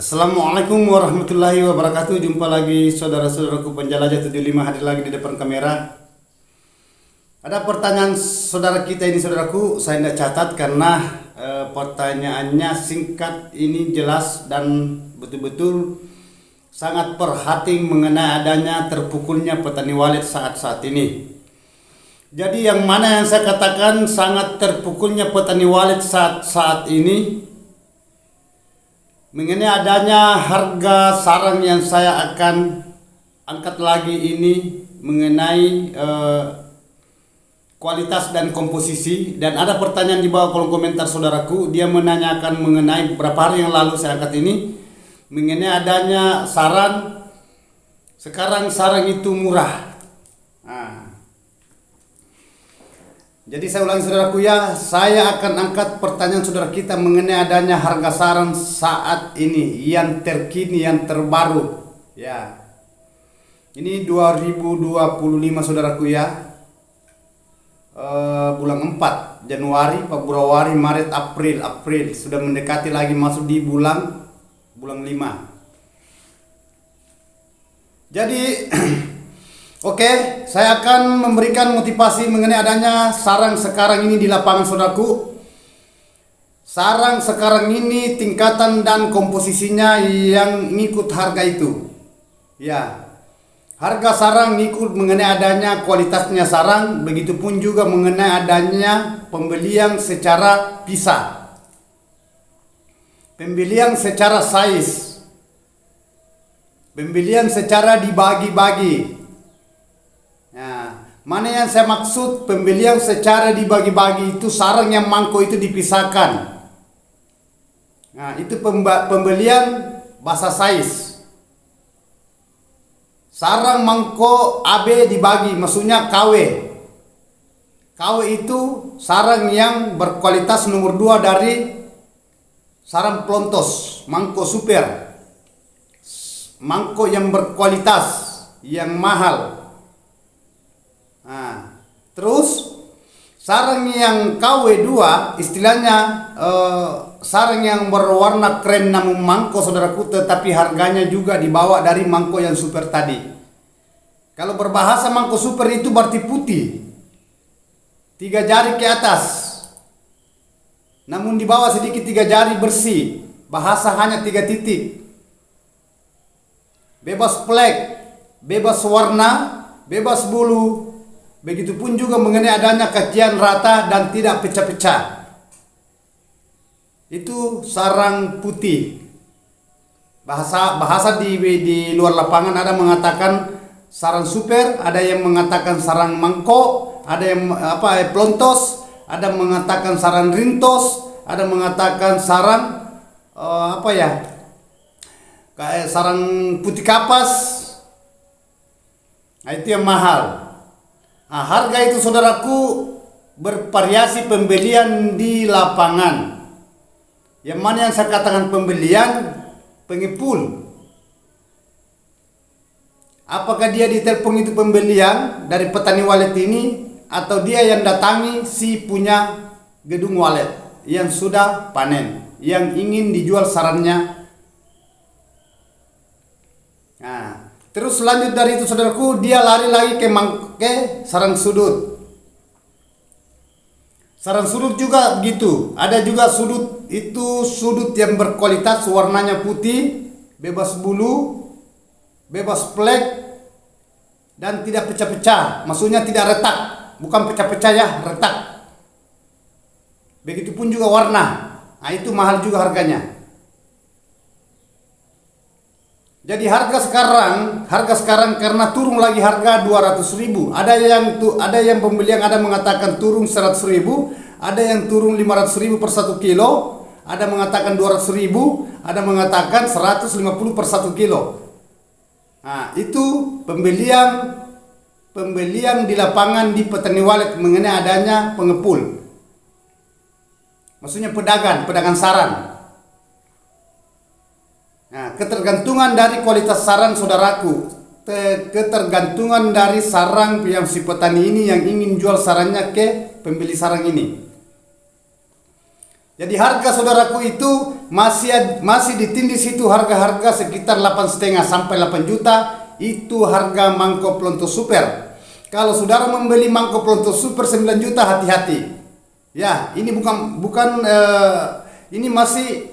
Assalamualaikum warahmatullahi wabarakatuh. Jumpa lagi saudara-saudaraku penjelajah 75 hadir lagi di depan kamera. Ada pertanyaan saudara kita ini, saudaraku, saya tidak catat karena pertanyaannya singkat, ini jelas dan betul-betul sangat perhatian mengenai adanya terpukulnya petani walet saat-saat ini. Jadi yang mana yang saya katakan sangat terpukulnya petani walet saat-saat ini mengenai adanya harga sarang yang saya akan angkat lagi ini mengenai kualitas dan komposisi. Dan ada pertanyaan di bawah kolom komentar saudaraku, dia menanyakan mengenai beberapa hari yang lalu saya angkat ini mengenai adanya saran sekarang sarang itu murah. Jadi saya ulangi saudaraku ya, saya akan angkat pertanyaan saudara kita mengenai adanya harga saran saat ini yang terkini, yang terbaru ya. Ini 2025 saudaraku ya, bulan 4 Januari, Februari, Maret, April sudah mendekati lagi masuk di bulan 5. Jadi Oke, saya akan memberikan motivasi mengenai adanya sarang sekarang ini di lapangan saudaraku. Sarang sekarang ini tingkatan dan komposisinya yang ngikut harga itu. Ya, harga sarang ngikut mengenai adanya kualitasnya sarang, begitupun juga mengenai adanya pembelian secara pisah. Pembelian secara size. Pembelian secara dibagi-bagi. Nah, mana yang saya maksud pembelian secara dibagi-bagi itu sarang yang mangko itu dipisahkan. Nah, itu pembelian bahasa size. Sarang mangko AB dibagi, maksudnya KW. KW itu sarang yang berkualitas nomor 2 dari sarang pelontos, mangko super. Mangko yang berkualitas, yang mahal. Nah, terus sarang yang KW2 istilahnya sarang yang berwarna krem namun mangko saudaraku, tetapi harganya juga dibawa dari mangko yang super tadi. Kalau berbahasa mangko super itu berarti putih, 3 jari ke atas, namun di bawah sedikit 3 jari bersih, bahasa hanya 3 titik, bebas flek, bebas warna, bebas bulu. Begitupun juga mengenai adanya kacian rata dan tidak pecah-pecah. Itu sarang putih. Bahasa di luar lapangan ada mengatakan sarang super, ada yang mengatakan sarang mangko, ada yang pelontos, ada mengatakan sarang rintos, ada mengatakan sarang kayak sarang putih kapas. Nah, itu yang mahal. Nah, harga itu saudaraku bervariasi pembelian di lapangan. Yang mana yang saya katakan pembelian, pengepul. Apakah dia ditelepon itu pembelian dari petani walet ini, atau dia yang datangi si punya gedung walet yang sudah panen, yang ingin dijual sarannya. Nah, terus lanjut dari itu saudaraku, dia lari lagi ke sarang sudut. Sarang sudut juga begitu. Ada juga sudut itu sudut yang berkualitas, warnanya putih, bebas bulu, bebas flek, dan tidak pecah-pecah. Maksudnya tidak retak, bukan pecah-pecah ya, retak. Begitupun juga warna. Nah, itu mahal juga harganya. Jadi harga sekarang karena turun lagi harga 200.000. Ada yang pembelian ada mengatakan turun 100.000, ada yang turun 500.000 per 1 kilo, ada mengatakan 200.000, ada mengatakan 150 per 1 kilo. Nah, itu pembelian di lapangan di petani walet mengenai adanya pengepul. Maksudnya pedagang saran. Nah, ketergantungan dari kualitas sarang saudaraku, ketergantungan dari sarang yang si petani ini yang ingin jual sarangnya ke pembeli sarang ini. Jadi harga saudaraku itu masih ditindih situ harga-harga sekitar 8,5 sampai 8 juta. Itu harga mangkok Plonto Super. Kalau saudara membeli mangkok Plonto Super 9 juta, hati-hati. Ya, ini bukan ini masih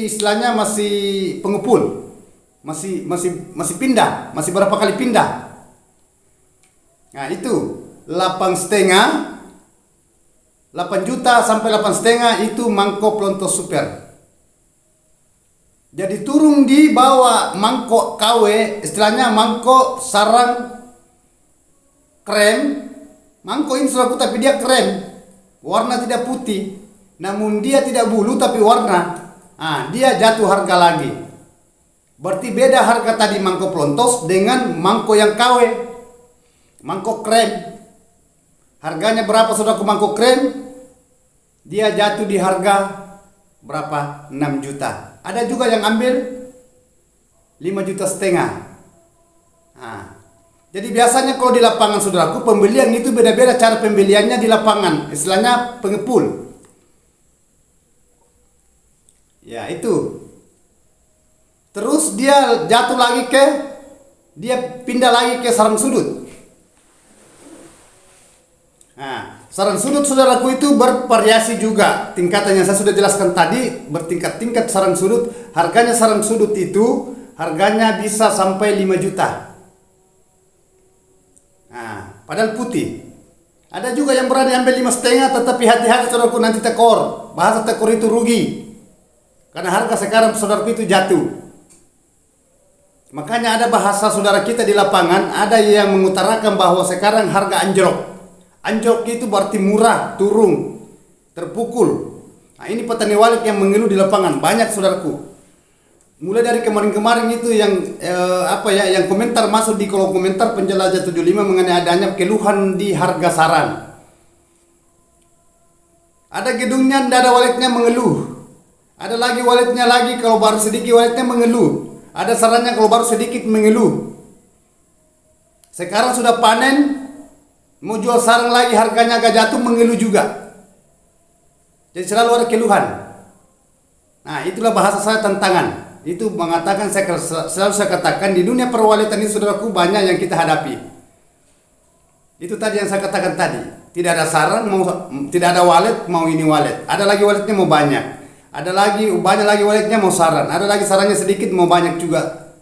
istilahnya masih pengepul. Masih pindah, masih berapa kali pindah. Nah, itu 8 juta sampai 8,5 itu mangkok Plonto Super. Jadi turun di bawah mangkok KW, istilahnya mangkok sarang krem. Mangkok ini saudaraku, tapi dia krem, warna tidak putih, namun dia tidak bulu tapi warna. Dia jatuh harga lagi. Berarti beda harga tadi mangkok Plontos dengan mangkok yang KW, mangkok krem. Harganya berapa saudaraku mangkok krem? Dia jatuh di harga berapa? 6 juta. Ada juga yang ambil 5,5 juta. Jadi biasanya kalau di lapangan saudaraku, pembelian itu beda-beda cara pembeliannya di lapangan. Istilahnya pengepul. Ya, itu. Terus dia jatuh lagi dia pindah lagi ke sarang sudut. Sarang sudut saudaraku itu bervariasi juga tingkatannya. Saya sudah jelaskan tadi, bertingkat-tingkat sarang sudut. Harganya sarang sudut itu harganya bisa sampai 5 juta. Padahal putih. Ada juga yang berani ambil 5,5, tetapi hati-hati saudaraku, nanti tekor. Bahasa tekor itu rugi. Karena harga sekarang saudaraku itu jatuh. Makanya ada bahasa saudara kita di lapangan, ada yang mengutarakan bahwa sekarang harga anjlok. Anjlok itu berarti murah, turun, terpukul. Ini petani walet yang mengeluh di lapangan banyak saudaraku. Mulai dari kemarin-kemarin itu yang yang komentar masuk di kolom komentar Penjelajah 75 mengenai adanya keluhan di harga saran. Ada gedungnya tidak ada waletnya mengeluh. Ada lagi waletnya lagi kalau baru sedikit waletnya mengeluh. Ada sarannya kalau baru sedikit mengeluh. Sekarang sudah panen, mau jual sarang lagi harganya agak jatuh, mengeluh juga. Jadi selalu ada keluhan. Itulah bahasa saya tantangan. Itu mengatakan, selalu saya katakan di dunia perwaletan ini saudaraku banyak yang kita hadapi. Itu tadi yang saya katakan tadi. Tidak ada sarang, tidak ada walet, mau ini walet. Ada lagi waletnya mau banyak. Ada lagi banyak lagi waletnya mau saran. Ada lagi sarannya sedikit mau banyak juga.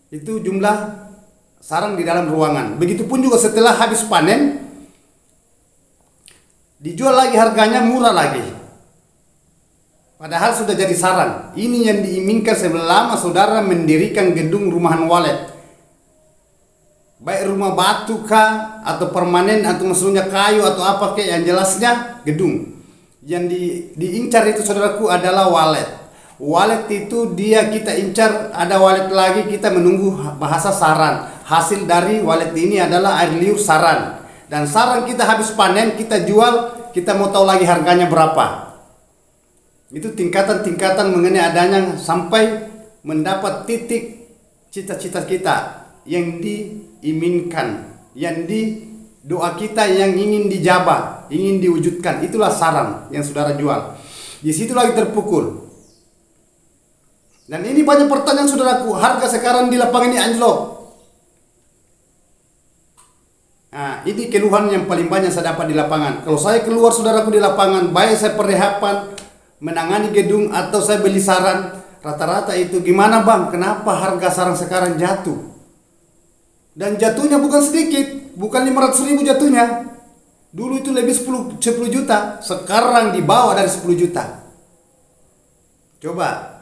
Itu jumlah sarang di dalam ruangan. Begitupun juga setelah habis panen, dijual lagi harganya murah lagi. Padahal sudah jadi sarang. Ini yang diinginkan selama saudara mendirikan gedung rumahan walet. Baik rumah batu kah, atau permanen, atau maksudnya kayu atau apa kayak, yang jelasnya gedung. Yang diincar itu saudaraku adalah walet. Walet itu kita incar, ada walet lagi, kita menunggu bahasa saran. Hasil dari walet ini adalah air liur saran. Dan saran kita habis panen, kita jual, kita mau tahu lagi harganya berapa. Itu tingkatan-tingkatan mengenai adanya sampai mendapat titik cita-cita kita yang diinginkan, yang doa kita yang ingin dijabah, ingin diwujudkan. Itulah saran yang saudara jual. Di situ lagi terpukul. Dan ini banyak pertanyaan saudaraku, harga sekarang di lapangan ini anjlok. Ini keluhan yang paling banyak saya dapat di lapangan. Kalau saya keluar saudaraku di lapangan, baik saya perrehapan, menangani gedung, atau saya beli saran, rata-rata itu, gimana bang, kenapa harga sarang sekarang jatuh? Dan jatuhnya bukan sedikit, bukan 500.000 jatuhnya. Dulu itu lebih 10 juta, sekarang di bawah dari 10 juta. Coba,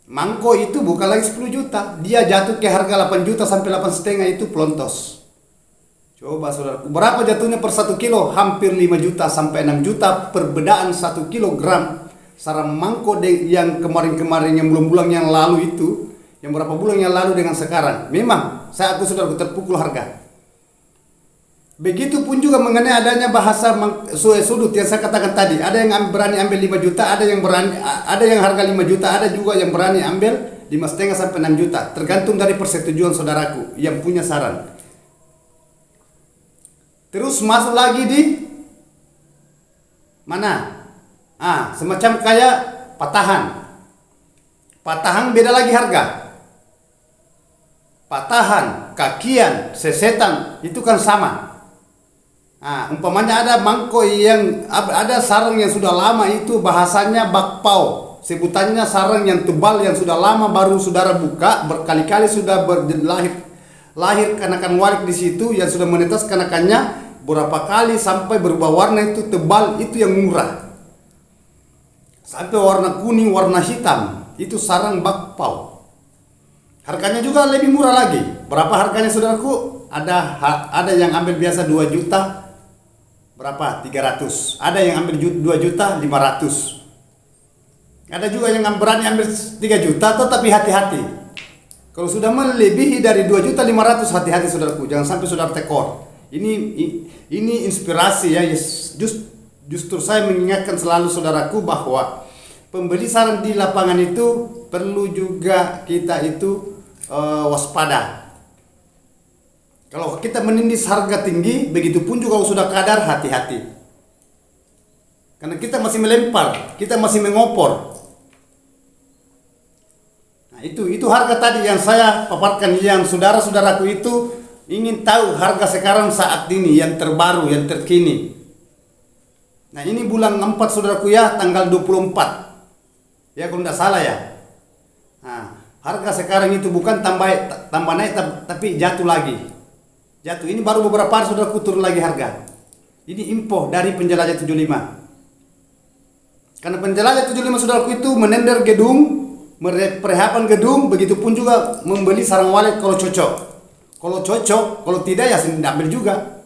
mangko itu bukan lagi 10 juta, dia jatuh ke harga 8 juta sampai 8,5 itu Plontos. Coba saudaraku, berapa jatuhnya per 1 kilo? Hampir 5 juta sampai 6 juta perbedaan 1 kilogram sarang mangko yang kemarin-kemarin, yang bulan-bulan yang lalu itu, yang berapa bulan yang lalu dengan sekarang. Memang aku saudaraku terpukul harga. Begitupun juga mengenai adanya bahasa sudut yang saya katakan tadi. Ada yang berani ambil 5 juta, ada yang harga 5 juta, ada juga yang berani ambil 5,5 sampai 6 juta. Tergantung dari persetujuan saudaraku yang punya saran. Terus masuk lagi di mana? Semacam kayak patahan. Patahan beda lagi harga. Patahan, kakian, sesetan itu kan sama. Umpamanya ada mangkok yang ada sarang yang sudah lama, itu bahasanya bakpao. Sebutannya sarang yang tebal yang sudah lama baru saudara buka, berkali-kali sudah lahir kanakan walik di situ yang sudah menetas kanakannya berapa kali sampai berubah warna, itu tebal, itu yang murah. Sampai warna kuning, warna hitam, itu sarang bakpao. Harganya juga lebih murah lagi. Berapa harganya saudaraku? Ada yang ambil biasa 2 juta berapa? 300. Ada yang ambil 2 juta 500. Ada juga yang berani ambil 3 juta, tetapi hati-hati. Kalau sudah melebihi dari 2 juta 500, hati-hati saudaraku, jangan sampai saudara tekor. Ini inspirasi ya. Justru saya mengingatkan selalu saudaraku bahwa pembeli sarang di lapangan itu perlu juga kita itu waspada. Kalau kita menindis harga tinggi, begitu pun juga kalau sudah kadar, hati-hati. Karena kita masih melempar, kita masih mengopor. Nah, itu harga tadi yang saya paparkan, yang saudara-saudaraku itu ingin tahu harga sekarang saat ini yang terbaru, yang terkini. Nah, ini bulan 4 saudaraku ya, tanggal 24. Ya kalau tidak salah ya. Harga sekarang itu bukan tambah naik tapi jatuh lagi. Jatuh. Ini baru beberapa hari saudaraku turun lagi harga. Ini info dari penjelajah 75. Karena penjelajah 75 saudaraku itu menender gedung, perhapan gedung, begitu pun juga membeli sarang walet kalau cocok. Kalau cocok, kalau tidak ya tidak ambil juga.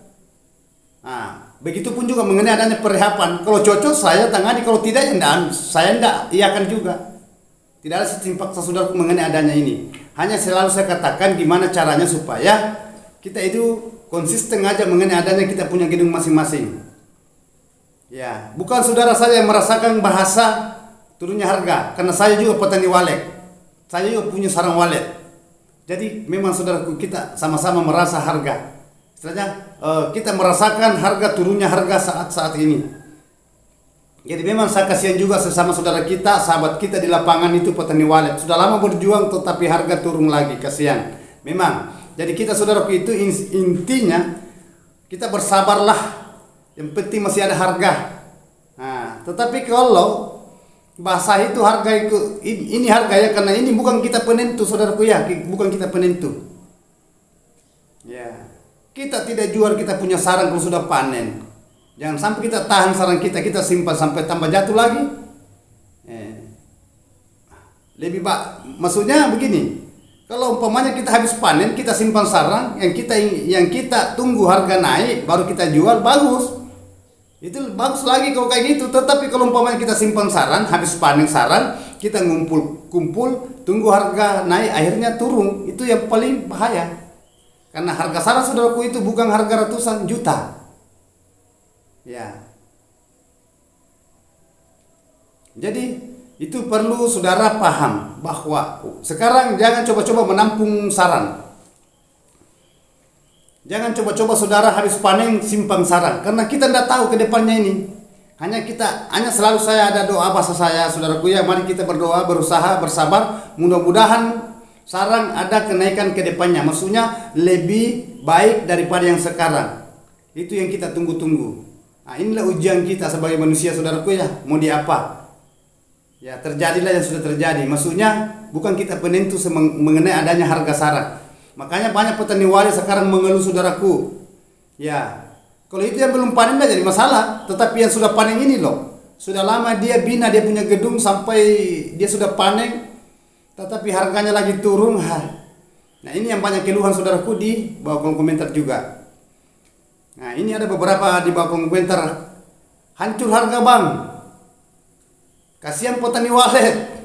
Begitu pun juga mengenai adanya perhapan. Kalau cocok saya tangani, kalau tidak ya saya tidak iakan juga. Tidak ada sistem paksa saudaraku mengenai adanya ini. Hanya selalu saya katakan gimana caranya supaya kita itu konsisten aja mengenai adanya kita punya gedung masing-masing. Ya, bukan saudara saya yang merasakan bahasa turunnya harga, karena saya juga petani walet. Saya juga punya sarang walet. Jadi memang saudaraku kita sama-sama merasa harga. Istilahnya kita merasakan harga turunnya harga saat ini. Jadi memang saya kasihan juga sesama saudara kita, sahabat kita di lapangan itu petani walet. Sudah lama berjuang tetapi harga turun lagi, kasihan. Memang. Jadi kita saudaraku itu intinya kita bersabarlah. Yang penting masih ada harga. Tetapi kalau bahasa itu harga itu ini harga ya, karena ini bukan kita penentu saudaraku ya, bukan kita penentu. Ya. Kita tidak jual kita punya sarang kalau sudah panen. Jangan sampai kita tahan sarang kita simpan sampai tambah jatuh lagi. Lebih maksudnya begini. Kalau umpamanya kita habis panen, kita simpan sarang, yang kita tunggu harga naik baru kita jual, bagus. Itu bagus lagi kalau kayak gitu. Tetapi kalau umpamanya kita simpan sarang, habis panen sarang, kita kumpul, tunggu harga naik, akhirnya turun. Itu yang paling bahaya. Karena harga sarang saudaraku itu bukan harga ratusan juta. Ya. Jadi itu perlu saudara paham bahwa sekarang jangan coba-coba menampung sarang. Jangan coba-coba saudara habis panen simpan sarang, karena kita tidak tahu ke depannya ini. Hanya selalu saya ada doa bahasa saya saudaraku ya, mari kita berdoa, berusaha, bersabar, mudah-mudahan sarang ada kenaikan ke depannya. Maksudnya lebih baik daripada yang sekarang. Itu yang kita tunggu-tunggu. Inilah ujian kita sebagai manusia saudaraku ya, mau di apa? Ya terjadilah yang sudah terjadi. Maksudnya bukan kita penentu mengenai adanya harga sarang. Makanya banyak petani walet sekarang mengeluh saudaraku. Ya, kalau itu yang belum panen tidak jadi masalah. Tetapi yang sudah panen ini loh, sudah lama dia bina, dia punya gedung sampai dia sudah panen, tetapi harganya lagi turun. Nah ini yang banyak keluhan saudaraku di bawah kolom komentar juga. Nah ini ada beberapa di bawah kolom komentar, hancur harga bang, kasihan petani walet.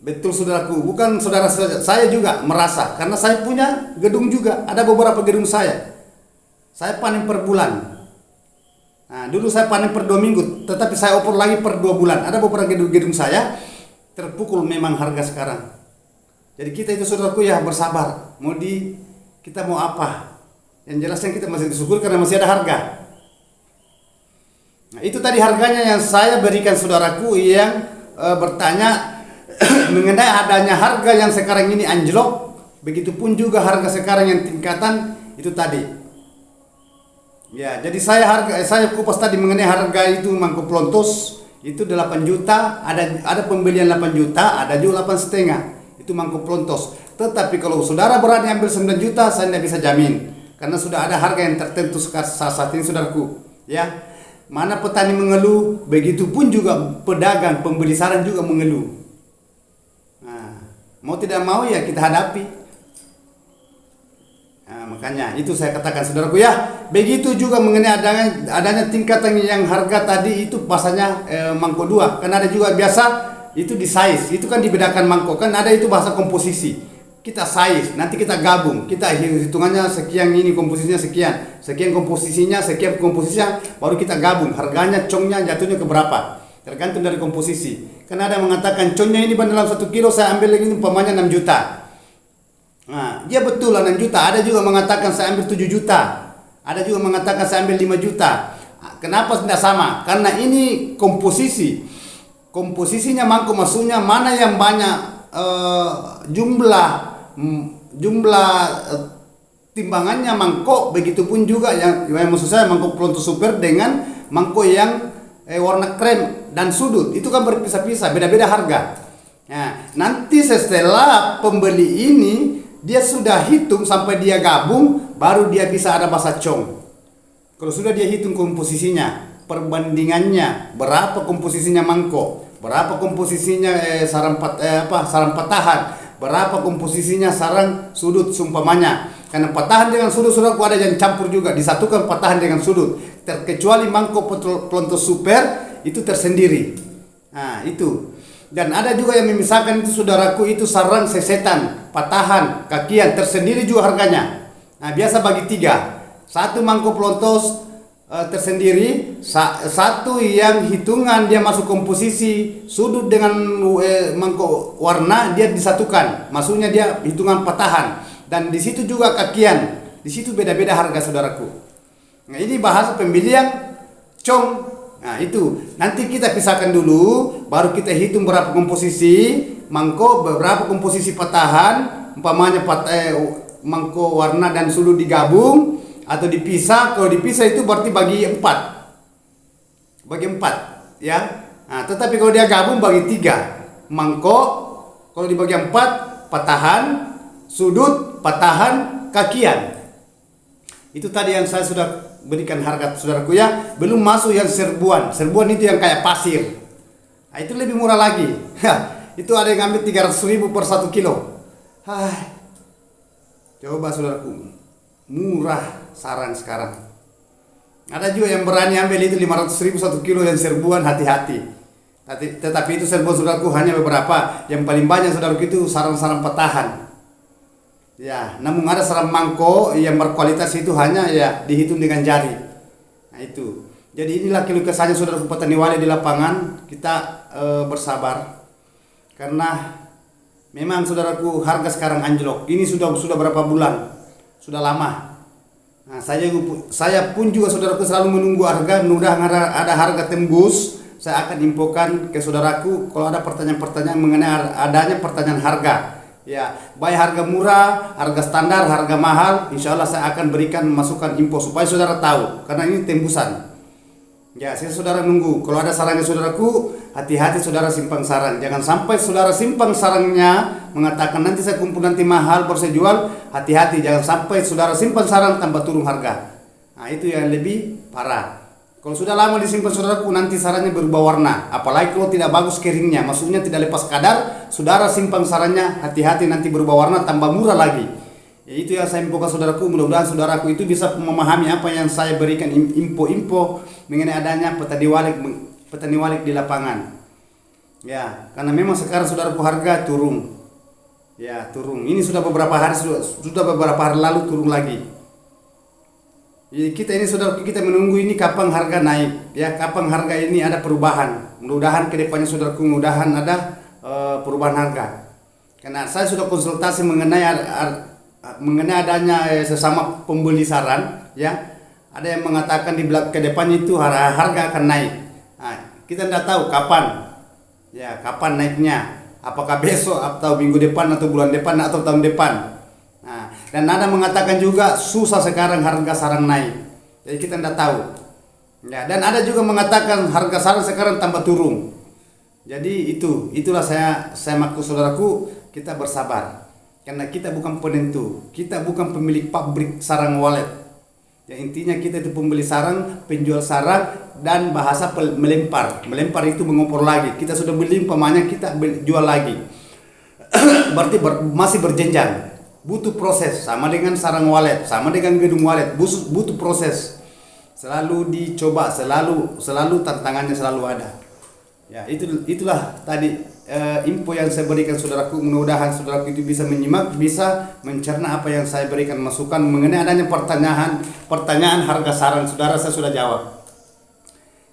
Betul saudaraku, bukan saudara saya juga merasa, karena saya punya gedung juga, ada beberapa gedung saya panen per bulan. Nah dulu saya panen per 2 minggu, tetapi saya opor lagi per 2 bulan. Ada beberapa gedung saya terpukul memang harga sekarang. Jadi kita itu saudaraku ya bersabar, kita mau apa? Yang jelasnya kita masih bersyukur karena masih ada harga. Nah, itu tadi harganya yang saya berikan saudaraku yang bertanya mengenai adanya harga yang sekarang ini anjlok, begitupun juga harga sekarang yang tingkatan itu tadi. Ya, jadi saya kupas tadi mengenai harga itu mangkok plontos itu 8 juta, ada pembelian 8 juta, ada juga 8,5. Itu mangkok plontos. Tetapi kalau saudara berani ambil 9 juta, saya tidak bisa jamin. Karena sudah ada harga yang tertentu saat ini saudaraku. Ya. Mana petani mengeluh, begitupun juga pedagang, pembeli saran juga mengeluh. Nah, mau tidak mau ya kita hadapi. Nah, makanya itu saya katakan saudaraku ya. Begitu juga mengenai adanya tingkatan yang harga tadi itu bahasanya mangkok 2. Kan ada juga biasa itu di size, itu kan dibedakan mangkok, kan ada itu bahasa komposisi. Kita size, nanti kita gabung, kita hitungannya sekian, ini komposisinya sekian komposisinya, baru kita gabung. Harganya congnya jatuhnya ke berapa, tergantung dari komposisi. Karena ada yang mengatakan congnya ini dalam 1 kilo saya ambil lagi umpamanya 6 juta. Nah, dia betul lah 6 juta. Ada juga mengatakan saya ambil 7 juta. Ada juga mengatakan saya ambil 5 juta. Kenapa tidak sama? Karena ini komposisinya mangkok, maksudnya mana yang banyak jumlah timbangannya mangkok, begitupun juga yang maksud saya mangkok plontos super dengan mangkok yang warna krem dan sudut itu kan berpisah-pisah, beda-beda harga. Nah, nanti setelah pembeli ini dia sudah hitung sampai dia gabung, baru dia bisa ada bahasa cong. Kalau sudah dia hitung komposisinya, perbandingannya berapa komposisinya mangkok, berapa komposisinya sarang patahan, berapa komposisinya sarang sudut sumpamanya. Karena patahan dengan sudut sudah ada yang campur juga, disatukan patahan dengan sudut. Terkecuali mangkok plontos super itu tersendiri. Nah, itu. Dan ada juga yang memisahkan itu saudaraku, itu sarang sesetan, patahan, kakian tersendiri juga harganya. Nah, biasa bagi 3. Satu mangkok plontos tersendiri, satu yang hitungan dia masuk komposisi sudut dengan mangkok warna dia disatukan, maksudnya dia hitungan patahan, dan di situ juga kakian, di situ beda-beda harga saudaraku. Nah, ini bahasa pembelian cong. Nah, itu nanti kita pisahkan dulu, baru kita hitung berapa komposisi mangkok, berapa komposisi patahan, umpamanya mangkok warna dan sudut digabung atau dipisah. Kalau dipisah itu berarti bagi 4 ya. Nah, tetapi kalau dia gabung bagi 3 mangkok, kalau dibagi 4 patahan, sudut, patahan, kakian. Itu tadi yang saya sudah berikan harga saudaraku ya. Belum masuk yang serbuan itu yang kayak pasir. Nah, itu lebih murah lagi. Itu ada yang ngambil 300.000 per 1 kilo. Coba saudaraku, murah sarang sekarang. Ada juga yang berani ambil itu 500.000 1 kilo yang serbuan, hati-hati. Tetapi itu serbuan saudaraku hanya beberapa. Yang paling banyak saudaraku itu sarang-sarang patahan. Ya, namun ada sarang mangkok yang berkualitas itu hanya ya dihitung dengan jari. Nah, itu. Jadi inilah keluh kesahnya saudaraku petani wali di lapangan. Kita bersabar. Karena memang saudaraku harga sekarang anjlok. Ini sudah berapa bulan? Sudah lama. Nah, saya pun juga saudaraku selalu menunggu harga, mudah-mudahan ada harga tembus, saya akan infokan ke saudaraku kalau ada pertanyaan-pertanyaan mengenai adanya pertanyaan harga. Ya, baik harga murah, harga standar, harga mahal, insya Allah saya akan berikan masukan info supaya saudara tahu, karena ini tembusan. Ya, saya saudara nunggu. Kalau ada sarangnya saudaraku, hati-hati saudara simpang sarang. Jangan sampai saudara simpang sarangnya mengatakan nanti saya kumpul nanti mahal baru saya jual. Hati-hati, jangan sampai saudara simpang sarang tambah turun harga. Nah, itu yang lebih parah. Kalau sudah lama disimpan saudaraku, nanti sarangnya berubah warna. Apalagi kalau tidak bagus keringnya, maksudnya tidak lepas kadar, saudara simpang sarangnya, hati-hati nanti berubah warna tambah murah lagi. Ya, itu yang saya infokan saudaraku. Mudah-mudahan saudaraku itu bisa memahami apa yang saya berikan info-info mengenai adanya petani walik di lapangan. Ya, karena memang sekarang saudaraku harga turun. Ya, turun. Ini sudah beberapa hari lalu turun lagi. Jadi kita ini saudaraku, kita menunggu ini kapan harga naik, ya, kapan harga ini ada perubahan. Mudah-mudahan kedepannya saudaraku, mudah-mudahan ada perubahan harga. Karena saya sudah konsultasi mengenai adanya sesama pembeli saran, ya, ada yang mengatakan di belakang ke depan itu harga akan naik. Nah, kita tidak tahu kapan, ya kapan naiknya, apakah besok atau minggu depan atau bulan depan atau tahun depan. Nah, dan ada mengatakan juga susah sekarang harga sarang naik, jadi kita tidak tahu. Ya, dan ada juga mengatakan harga sarang sekarang tambah turun. Jadi itulah saya maksud saudaraku, kita bersabar karena kita bukan penentu, kita bukan pemilik pabrik sarang walet. Ya, intinya kita itu pembeli sarang, penjual sarang, dan bahasa melempar. Melempar itu mengopor lagi. Kita sudah beli, umpamanya kita jual lagi. Berarti masih berjenjang. Butuh proses, sama dengan sarang walet, sama dengan gedung walet, butuh proses. Selalu dicoba, selalu tantangannya selalu ada. Ya, itulah tadi info yang saya berikan saudaraku. Mudah-mudahan saudaraku itu bisa menyimak, bisa mencerna apa yang saya berikan masukan mengenai adanya pertanyaan harga sarang. Saudara, saya sudah jawab.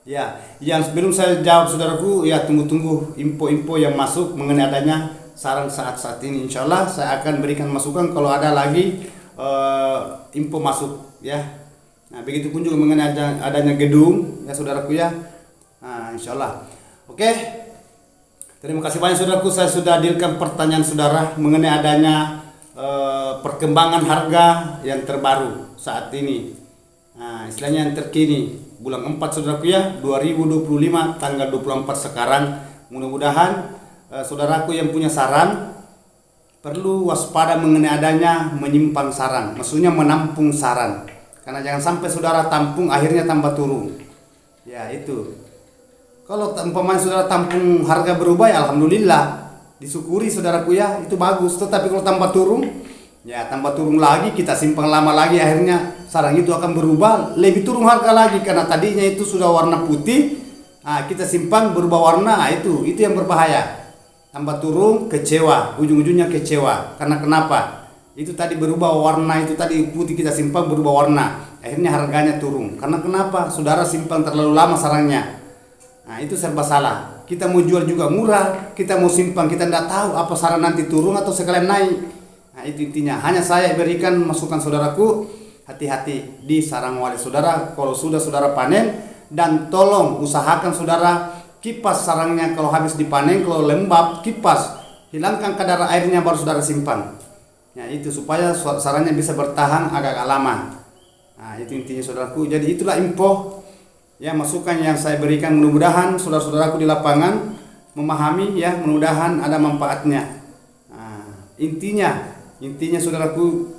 Ya, yang sebelum saya jawab saudaraku, ya tunggu info-info yang masuk mengenai adanya sarang saat ini. Insya Allah saya akan berikan masukan kalau ada lagi info masuk, ya. Nah, begitupun juga mengenai adanya gedung, ya saudaraku, ya. Nah, insya Allah. Oke, terima kasih banyak saudaraku. Saya sudah hadirkan pertanyaan saudara mengenai adanya perkembangan harga yang terbaru saat ini. Nah, istilahnya yang terkini bulan 4 saudaraku, ya, 2025 tanggal 24 sekarang. Mudah-mudahan saudaraku yang punya sarang perlu waspada mengenai adanya menyimpang sarang, maksudnya menampung sarang. Karena jangan sampai saudara tampung akhirnya tambah turun. Ya, itu. Kalau umpamanya saudara tampung harga berubah, ya alhamdulillah, disyukuri saudaraku, ya, itu bagus. Tetapi kalau tambah turun, ya tambah turun lagi, kita simpan lama lagi, akhirnya sarang itu akan berubah, lebih turun harga lagi karena tadinya itu sudah warna putih. Nah, kita simpan berubah warna, itu yang berbahaya. Tambah turun, kecewa, ujung-ujungnya kecewa. Karena kenapa? Itu tadi berubah warna, itu tadi putih kita simpan berubah warna, akhirnya harganya turun. Karena kenapa? Saudara simpan terlalu lama sarangnya. Nah, itu serba salah. Kita mau jual juga murah, kita mau simpan, kita tidak tahu apa sarang nanti turun atau sekalian naik. Nah, itu intinya. Hanya saya berikan masukan saudaraku, hati-hati di sarang walet saudara kalau sudah saudara panen, dan tolong usahakan saudara kipas sarangnya kalau habis dipanen. Kalau lembab, kipas, hilangkan kadar airnya baru saudara simpan. Ya, itu supaya sarangnya bisa bertahan agak lama. Nah, itu intinya saudaraku. Jadi itulah info, ya, masukan yang saya berikan. Mudah-mudahan saudara-saudaraku di lapangan memahami, ya, mudah-mudahan ada manfaatnya. Nah, intinya saudaraku,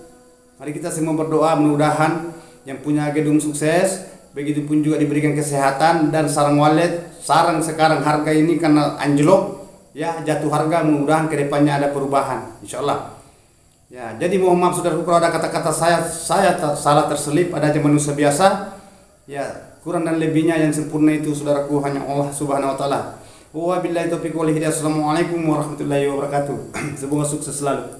mari kita semua berdoa mudah-mudahan yang punya gedung sukses, begitupun juga diberikan kesehatan, dan sarang walet, sarang sekarang harga ini karena anjlok, ya, jatuh harga, mudah-mudahan kedepannya ada perubahan, insyaallah. Ya, jadi mohon maaf saudaraku kalau ada kata-kata saya salah terselip, ada aja manusia biasa, ya. Kurang dan lebihnya yang sempurna itu saudaraku hanya Allah Subhanahu wa taala. Wabillahi taufiq wal hidayah. Assalamualaikum warahmatullahi wabarakatuh. Semoga sukses selalu.